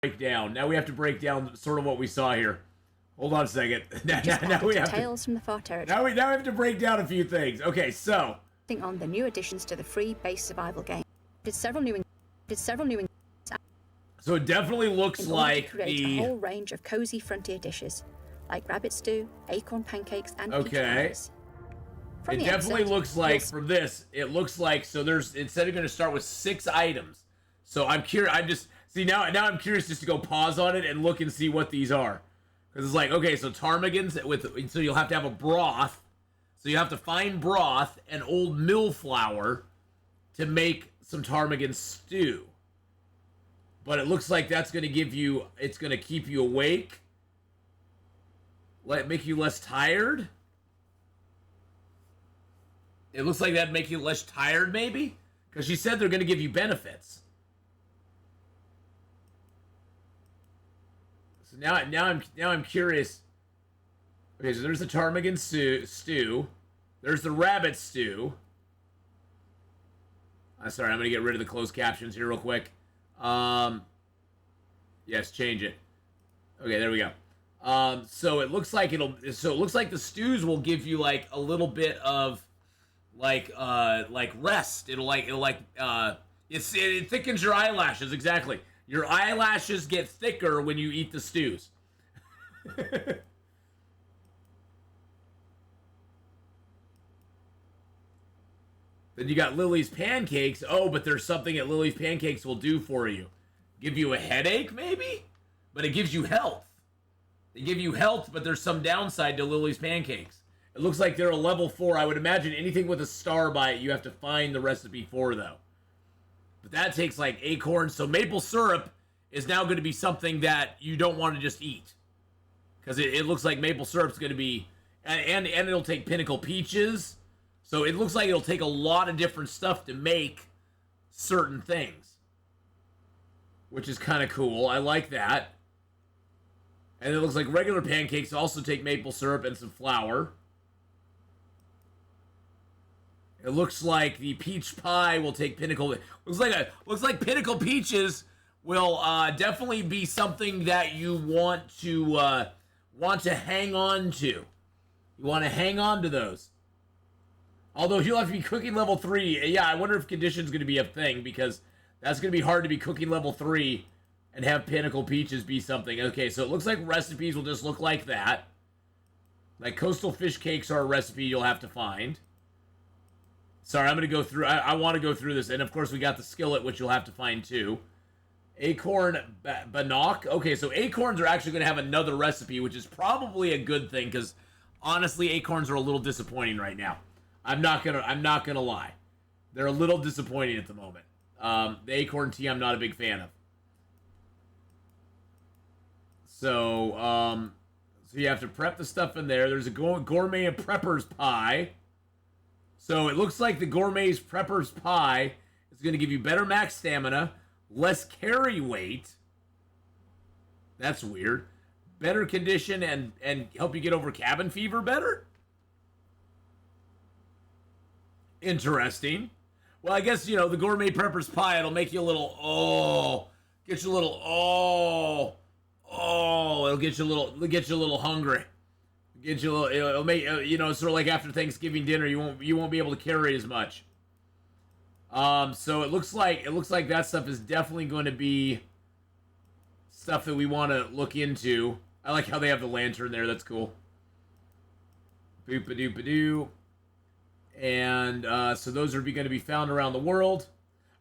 break down. Now we have to break down sort of what we saw here. Hold on a second. now we have Tales from the Far Territory. now we have to break down a few things. Okay, so On the new additions to the free base survival game, did several new. So it definitely looks like create a whole range of cozy frontier dishes, like rabbit stew, acorn pancakes, and peach pies. It definitely looks like from this. It looks like so. There's instead of going to start with 6 items. So I'm curious. I'm just see now. Now I'm curious just to go pause on it and look and see what these are, because it's like okay, so ptarmigans with so you'll have to have a broth. So you have to find broth and old mill flour to make some ptarmigan stew. But it looks like that's going to give you, it's going to keep you awake. Make you less tired. It looks like that'd make you less tired, maybe? Because she said they're going to give you benefits. So now I'm curious. Okay, so there's the ptarmigan stew. There's the rabbit stew. Sorry, I'm going to get rid of the closed captions here real quick. Yes, change it. Okay, there we go. So it looks like the stews will give you like a little bit of like rest. It thickens your eyelashes, exactly. Your eyelashes get thicker when you eat the stews. Then you got Lily's Pancakes. Oh, but there's something that Lily's Pancakes will do for you. Give you a headache, maybe? But it gives you health. They give you health, but there's some downside to Lily's Pancakes. It looks like they're a level 4. I would imagine anything with a star by it, you have to find the recipe for, though. But that takes, like, acorns. So maple syrup is now going to be something that you don't want to just eat. Because it looks like maple syrup's going to be... And it'll take pinnacle peaches... So it looks like it'll take a lot of different stuff to make certain things, which is kind of cool. I like that. And it looks like regular pancakes also take maple syrup and some flour. It looks like the peach pie will take pinnacle. Looks like pinnacle peaches will definitely be something that you want to hang on to. You want to hang on to those. Although you'll have to be cooking level 3. Yeah, I wonder if condition's going to be a thing, because that's going to be hard to be cooking level 3 and have pinnacle peaches be something. Okay, so it looks like recipes will just look like that. Like coastal fish cakes are a recipe you'll have to find. Sorry, I'm going to go through. I want to go through this. And, of course, we got the skillet, which you'll have to find, too. Acorn bannock. Okay, so acorns are actually going to have another recipe, which is probably a good thing, because, honestly, acorns are a little disappointing right now. I'm not gonna lie. They're a little disappointing at the moment. The acorn tea I'm not a big fan of. So you have to prep the stuff in there. There's a gourmet and prepper's pie. So it looks like the gourmet's prepper's pie is going to give you better max stamina, less carry weight. That's weird. Better condition and help you get over cabin fever better? Interesting. Well, I guess, the gourmet prepper's pie, it'll make you a little, get you a little, it'll get you a little hungry. Get you a little, it'll make, sort of like after Thanksgiving dinner, you won't be able to carry as much. So it looks like that stuff is definitely going to be stuff that we want to look into. I like how they have the lantern there. That's cool. Boop-a-doop-a-doo. And so those are going to be found around the world.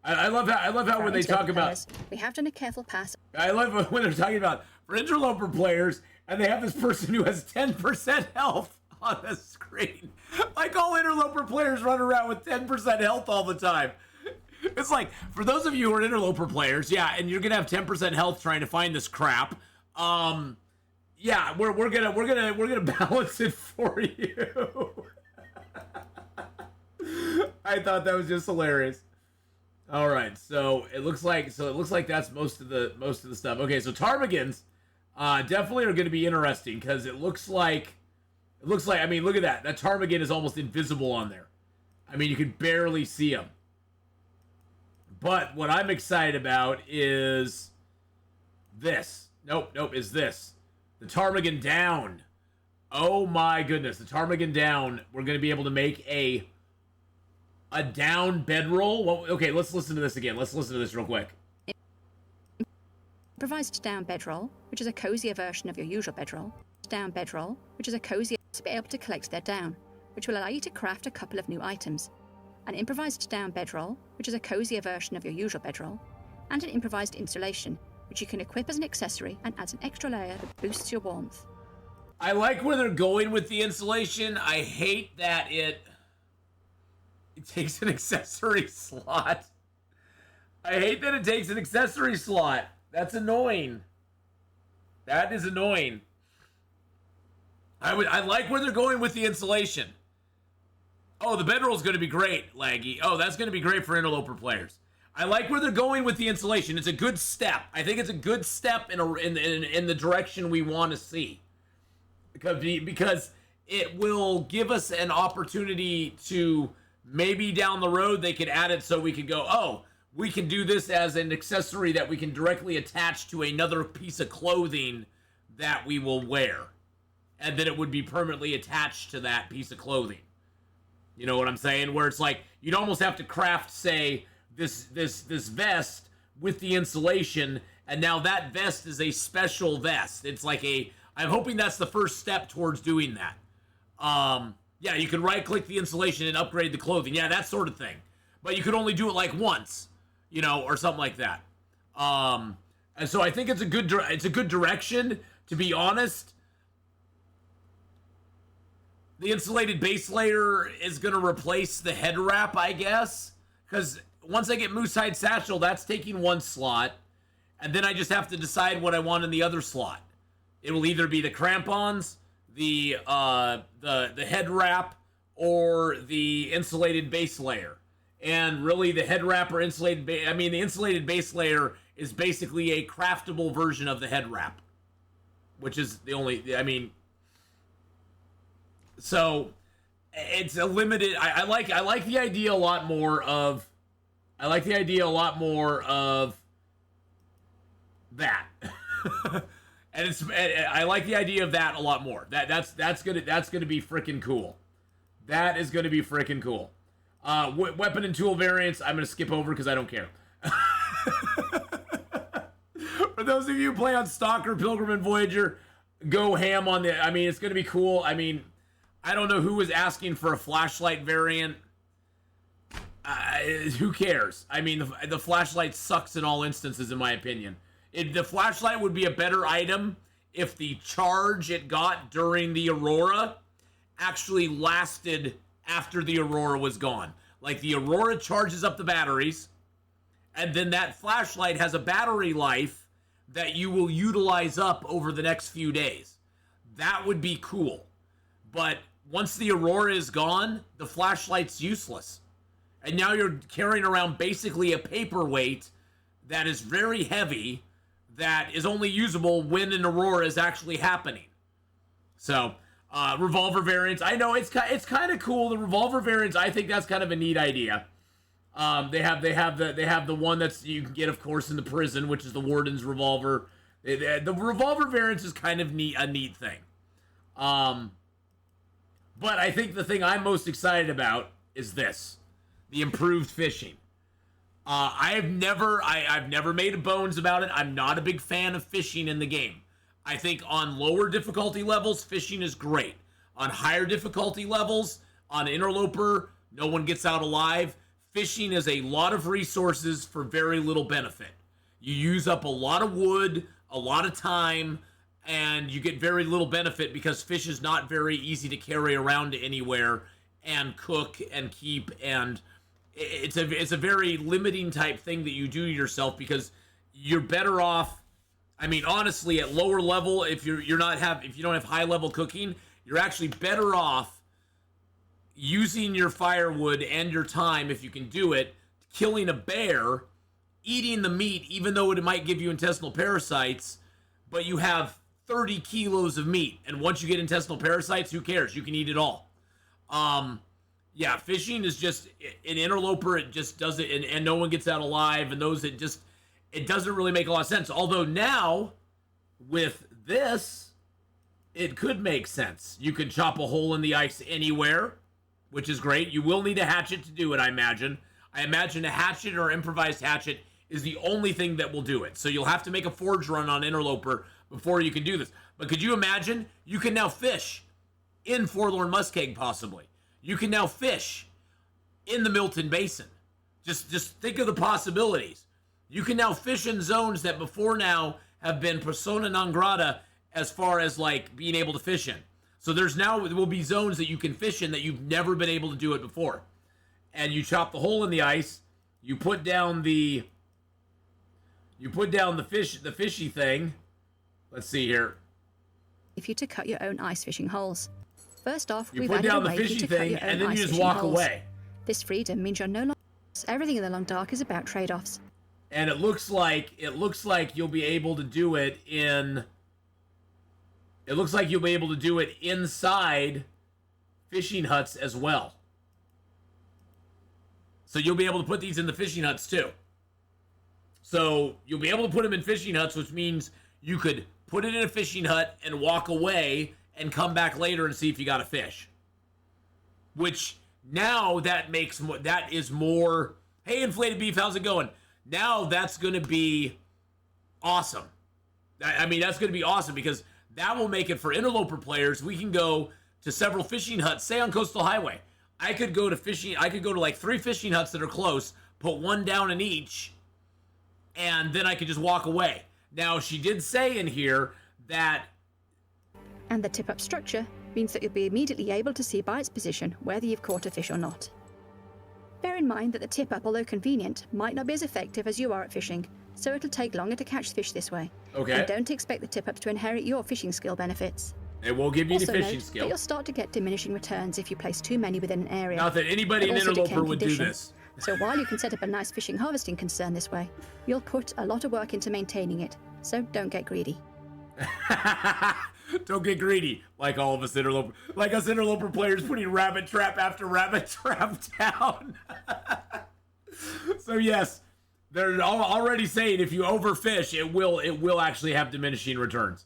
I love how when they talk about... We have done a careful pass. I love when they're talking about for interloper players, and they have this person who has 10% health on the screen. Like all interloper players run around with 10% health all the time. It's like, for those of you who are interloper players, yeah, and you're going to have 10% health trying to find this crap, yeah, we're gonna balance it for you. I thought that was just hilarious. All right, so it looks like that's most of the stuff. Okay, so ptarmigans definitely are going to be interesting, because it looks like I mean, look at that. That ptarmigan is almost invisible on there. I mean, you can barely see them. But what I'm excited about is this. Nope, is this. The Tarmigan down. Oh my goodness, the Tarmigan down. We're going to be able to make a down bedroll. Well, okay, let's listen to this again. Let's listen to this real quick. Improvised down bedroll, which is a cozier version of your usual bedroll. Down bedroll, which is a cozier to be able to collect their down, which will allow you to craft a couple of new items. An improvised down bedroll, which is a cozier version of your usual bedroll, and an improvised insulation, which you can equip as an accessory and adds an extra layer that boosts your warmth. I like where they're going with the insulation. I hate that it takes an accessory slot. I hate that it takes an accessory slot. That's annoying. That is annoying. I like where they're going with the insulation. Oh, the bedroll's going to be great, Laggy. Oh, that's going to be great for interloper players. I like where they're going with the insulation. It's a good step. I think it's a good step in the direction we want to see. Because it will give us an opportunity to maybe down the road they could add it so we could go, oh, we can do this as an accessory that we can directly attach to another piece of clothing that we will wear. And then it would be permanently attached to that piece of clothing. You know what I'm saying? Where it's like, you'd almost have to craft, say, this vest with the insulation, and now that vest is a special vest. It's like I'm hoping that's the first step towards doing that. Yeah, you can right-click the insulation and upgrade the clothing. Yeah, that sort of thing. But you could only do it like once, you know, or something like that. And so I think it's a good direction. To be honest, the insulated base layer is going to replace the head wrap, I guess, because once I get Moosehide Satchel, that's taking one slot, and then I just have to decide what I want in the other slot. It will either be the crampons, the head wrap, or the insulated base layer. And really, the head wrap or insulated the insulated base layer is basically a craftable version of the head wrap, which is the only, so it's a limited. I like the idea a lot more of. I like the idea a lot more of that. And I like the idea of that a lot more. That's gonna be freaking cool. That is gonna be freaking cool. Weapon and tool variants, I'm gonna skip over because I don't care. For those of you who play on Stalker, Pilgrim, and Voyager, go ham on the. It's gonna be cool. I don't know who was asking for a flashlight variant. Who cares? The flashlight sucks in all instances, in my opinion. The flashlight would be a better item if the charge it got during the Aurora actually lasted after the Aurora was gone. Like, the Aurora charges up the batteries, and then that flashlight has a battery life that you will utilize up over the next few days. That would be cool. But once the Aurora is gone, the flashlight's useless. And now you're carrying around basically a paperweight that is very heavy, that is only usable when an Aurora is actually happening. So, revolver variants. I know it's kind of cool. The revolver variants, I think that's kind of a neat idea. They have the one that's you can get, of course, in the prison, which is the warden's revolver. The revolver variants is kind of a neat thing. But I think the thing I'm most excited about is this: the improved fishing. I've never made bones about it. I'm not a big fan of fishing in the game. I think on lower difficulty levels, fishing is great. On higher difficulty levels, on Interloper, no one gets out alive. Fishing is a lot of resources for very little benefit. You use up a lot of wood, a lot of time, and you get very little benefit because fish is not very easy to carry around anywhere and cook and keep, and it's a very limiting type thing that you do yourself, because you're better off. Honestly, at lower level, if you don't have high level cooking, you're actually better off using your firewood and your time, if you can do it, killing a bear, eating the meat, even though it might give you intestinal parasites, but you have 30 kilos of meat, and once you get intestinal parasites, who cares? You can eat it all. Yeah, fishing is just an Interloper. It just does it, and no one gets out alive, and it doesn't really make a lot of sense. Although now, with this, it could make sense. You could chop a hole in the ice anywhere, which is great. You will need a hatchet to do it, I imagine. I imagine a hatchet or improvised hatchet is the only thing that will do it. So you'll have to make a forge run on Interloper before you can do this. But could you imagine? You can now fish in Forlorn Muskeg, possibly. You can now fish in the Milton Basin. Just think of the possibilities. You can now fish in zones that before now have been persona non grata as far as like being able to fish in. So there will be zones that you can fish in that you've never been able to do it before. And you chop the hole in the ice, you put down the fishy thing. Let's see here. If you to cut your own ice fishing holes. First off, you we've put added down a the way for you fishy to cut thing, your own and then you ice just fishing walk holes. away. This freedom means you're no longer. Everything in the long dark is about trade-offs. And it looks like you'll be able to do it in. It looks like you'll be able to do it inside fishing huts as well. So you'll be able to put these in the fishing huts too. So you'll be able to put them in fishing huts, which means you could put it in a fishing hut and walk away and come back later and see if you got a fish. Which now that is more. Hey, Inflated Beef, how's it going? Now that's going to be awesome. I mean, that's going to be awesome because that will make it for interloper players. We can go to several fishing huts, say on Coastal Highway. I could go to like 3 fishing huts that are close, put one down in each, and then I could just walk away. Now, she did say in here that... And the tip-up structure means that you'll be immediately able to see by its position whether you've caught a fish or not. Bear in mind that the tip-up, although convenient, might not be as effective as you are at fishing, so it'll take longer to catch fish this way. Okay. And don't expect the tip-ups to inherit your fishing skill benefits. It will give you Also the fishing note skill. That you'll start to get diminishing returns if you place too many within an area. Not that anybody in Also interloper decaying would do condition. this. So while you can set up a nice fishing harvesting concern this way, you'll put a lot of work into maintaining it, so don't get greedy. Don't get greedy, like all of us interloper, like us interloper players putting rabbit trap after rabbit trap down. So yes, they're already saying if you overfish, it will actually have diminishing returns.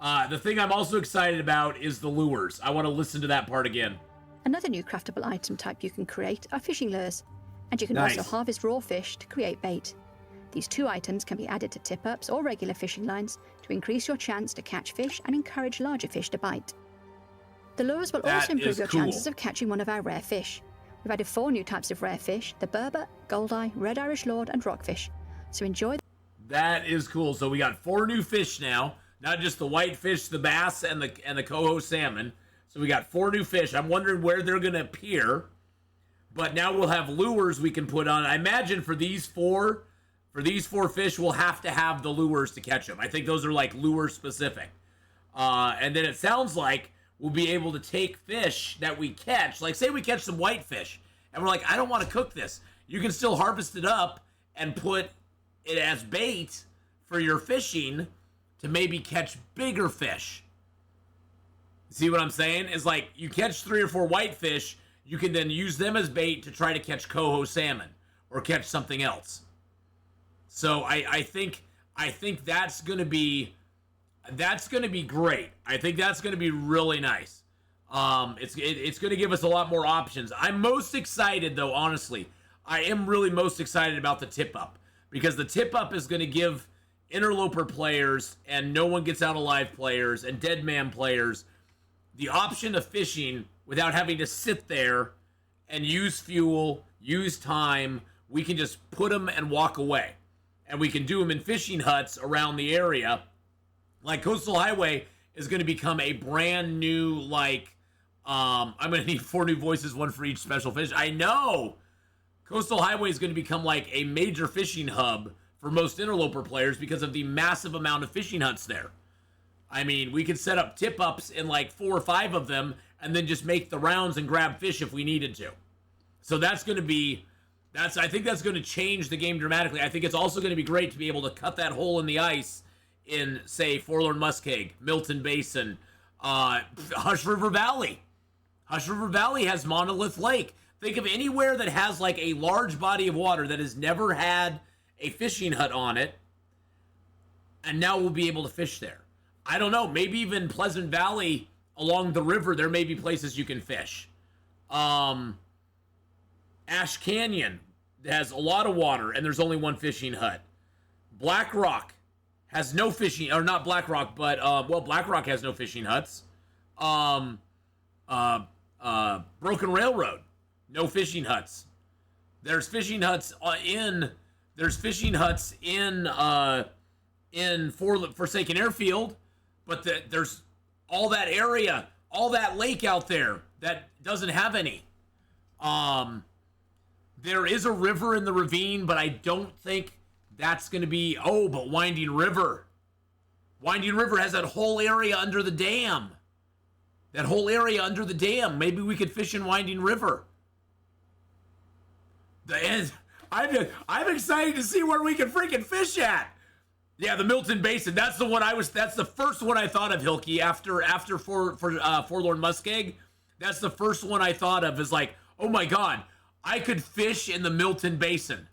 The thing I'm also excited about is the lures. I want to listen to that part again. Another new craftable item type you can create are fishing lures, and you can Nice. also harvest raw fish to create bait. These 2 items can be added to tip-ups or regular fishing lines to increase your chance to catch fish and encourage larger fish to bite. The lures will That also improve is your cool. chances of catching one of our rare fish. We've added 4 new types of rare fish, the burbot, goldeye, red Irish lord, and rockfish. So enjoy. That is cool. So we got 4 new fish now, not just the whitefish, the bass, and the coho salmon. So we got 4 new fish. I'm wondering where they're going to appear, but now we'll have lures we can put on. I imagine for these four fish, we'll have to have the lures to catch them. I think those are like lure specific. And then it sounds like we'll be able to take fish that we catch. Like say we catch some whitefish and we're like, I don't want to cook this. You can still harvest it up and put it as bait for your fishing to maybe catch bigger fish. See what I'm saying? It's like you catch 3 or 4 whitefish, you can then use them as bait to try to catch coho salmon or catch something else. So I think that's gonna be great. I think that's gonna be really nice. It's gonna give us a lot more options. I'm most excited though, honestly. I am really most excited about the tip up because the tip up is gonna give interloper players and no one gets out alive players and dead man players the option of fishing without having to sit there and use fuel, use time. We can just put them and walk away. And we can do them in fishing huts around the area. Like Coastal Highway is going to become a brand new, like, I'm going to need 4 new voices, 1 for each special fish. I know! Coastal Highway is going to become like a major fishing hub for most interloper players because of the massive amount of fishing huts there. I mean, we could set up tip-ups in like 4 or 5 of them and then just make the rounds and grab fish if we needed to. So that's going to be... I think that's going to change the game dramatically. I think it's also going to be great to be able to cut that hole in the ice in, say, Forlorn Muskeg, Milton Basin, Hush River Valley. Hush River Valley has Monolith Lake. Think of anywhere that has like a large body of water that has never had a fishing hut on it, and now we'll be able to fish there. I don't know, maybe even Pleasant Valley along the river, there may be places you can fish. Ash Canyon has a lot of water, and there's only one fishing hut. Black Rock has no fishing, or not Black Rock, but, well, Black Rock has no fishing huts. Broken Railroad, no fishing huts. There's fishing huts in Forsaken Airfield, but there's all that area, all that lake out there that doesn't have any. There is a river in the ravine, but I don't think that's going to be, but Winding River. Winding River has that whole area under the dam. That whole area under the dam. Maybe we could fish in Winding River. I'm excited to see where we can freaking fish at. Yeah, the Milton Basin. That's the first one I thought of, Hilke, after Forlorn Muskeg. That's the first one I thought of, is like, oh my God, I could fish in the Milton Basin.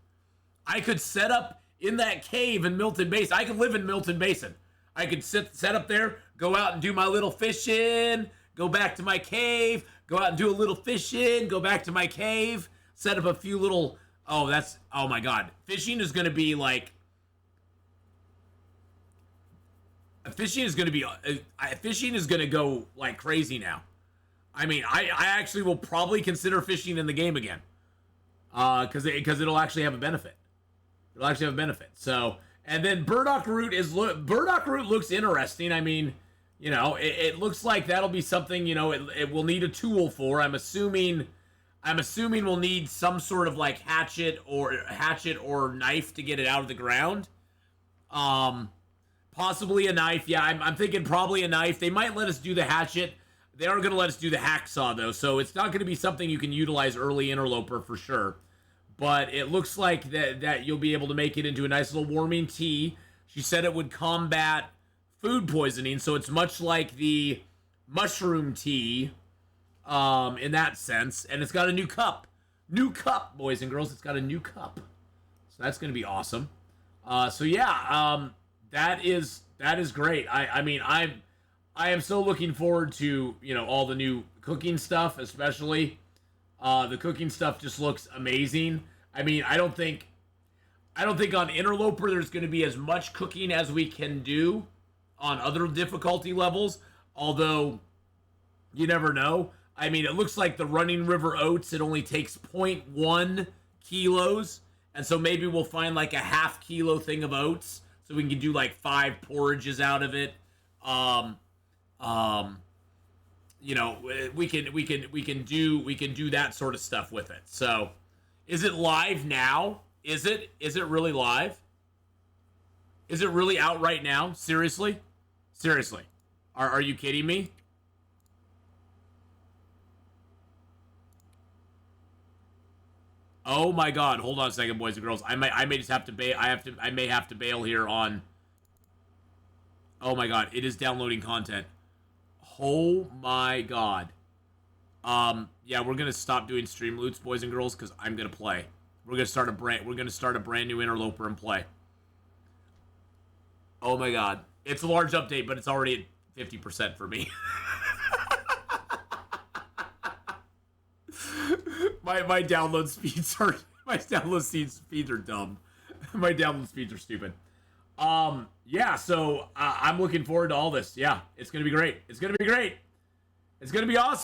I could set up in that cave in Milton Basin. I could live in Milton Basin. I could set up there, go out and do my little fishing, go back to my cave, go out and do a little fishing, go back to my cave, set up a few little, oh my God. Fishing is going to be like, fishing is going to go like crazy now. I mean, I actually will probably consider fishing in the game again. Because it'll actually have a benefit. It'll actually have a benefit. So, and then Burdock Root looks interesting. I mean, you know, it looks like that'll be something, you know, it will need a tool for. I'm assuming we'll need some sort of like hatchet or knife to get it out of the ground. Possibly a knife. Yeah, I'm thinking probably a knife. They might let us do the hatchet. They are going to let us do the hacksaw, though, so it's not going to be something you can utilize early interloper for sure. But it looks like that you'll be able to make it into a nice little warming tea. She said it would combat food poisoning, so it's much like the mushroom tea in that sense. And it's got a new cup. New cup, boys and girls. It's got a new cup. So that's going to be awesome. So yeah, that is great. I mean, I am so looking forward to, you know, all the new cooking stuff, especially. The cooking stuff just looks amazing. I mean, I don't think on Interloper there's going to be as much cooking as we can do on other difficulty levels, although you never know. I mean, it looks like the Running River Oats, it only takes 0.1 kilos, and so maybe we'll find like a half kilo thing of oats, so we can do like 5 porridges out of it. You know, we can do that sort of stuff with it. So, is it live now? Is it really live? Is it really out right now? Seriously? Are you kidding me? Oh my God! Hold on a second, boys and girls. I may just have to bail. I may have to bail here on. Oh my God! It is downloading content. Oh my God. Yeah, we're gonna stop doing stream loots, boys and girls, because I'm gonna play. We're gonna start a brand new interloper and play. Oh my God. It's a large update, but it's already at 50% for me. my download speeds are dumb. My download speeds are stupid. Yeah, so I'm looking forward to all this. Yeah, it's gonna be great. It's gonna be awesome.